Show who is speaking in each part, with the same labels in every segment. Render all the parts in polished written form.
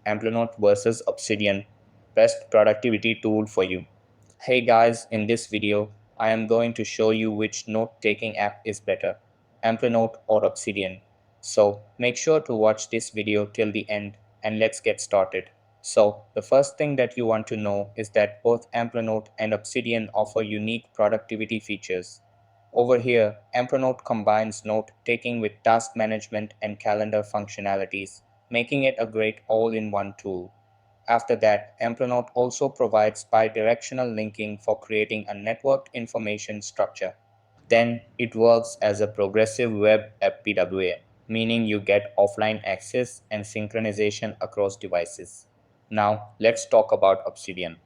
Speaker 1: Amplenote versus Obsidian, best productivity tool for you. Hey guys, in this video, I am going to show you which note-taking app is better, Amplenote or Obsidian. So make sure to watch this video till the end and let's get started. So the first thing that you want to know is that both Amplenote and Obsidian offer unique productivity features. Over here, Amplenote combines note-taking with task management and calendar functionalities, making it a great all-in-one tool. After that, Amplenote also provides bidirectional linking for creating a networked information structure. Then it works as a progressive web FPWA, meaning you get offline access and synchronization across devices. Now, let's talk about Obsidian.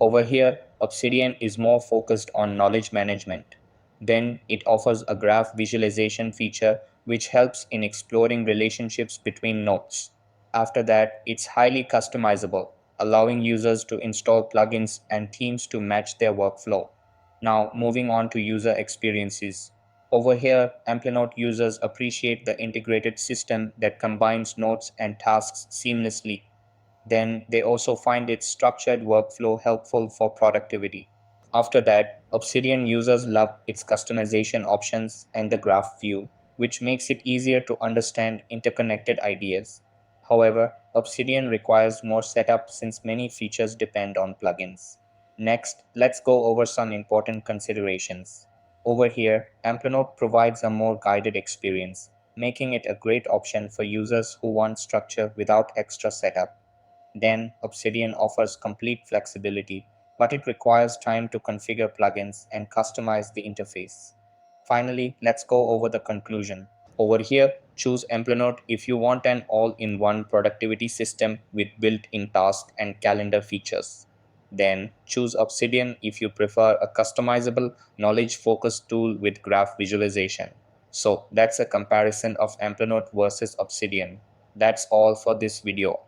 Speaker 1: Over here, Obsidian is more focused on knowledge management. Then it offers a graph visualization feature which helps in exploring relationships between nodes. After that, it's highly customizable, allowing users to install plugins and themes to match their workflow. Now, moving on to user experiences. Over here, Amplenote users appreciate the integrated system that combines nodes and tasks seamlessly. Then they also find its structured workflow helpful for productivity. After that, Obsidian users love its customization options and the graph view, which makes it easier to understand interconnected ideas. However, Obsidian requires more setup since many features depend on plugins. Next, let's go over some important considerations. Over here, Amplenote provides a more guided experience, making it a great option for users who want structure without extra setup. Then, Obsidian offers complete flexibility, but it requires time to configure plugins and customize the interface. Finally, let's go over the conclusion. Over here, choose Amplenote if you want an all-in-one productivity system with built-in task and calendar features. Then, choose Obsidian if you prefer a customizable, knowledge-focused tool with graph visualization. So, that's a comparison of Amplenote versus Obsidian. That's all for this video.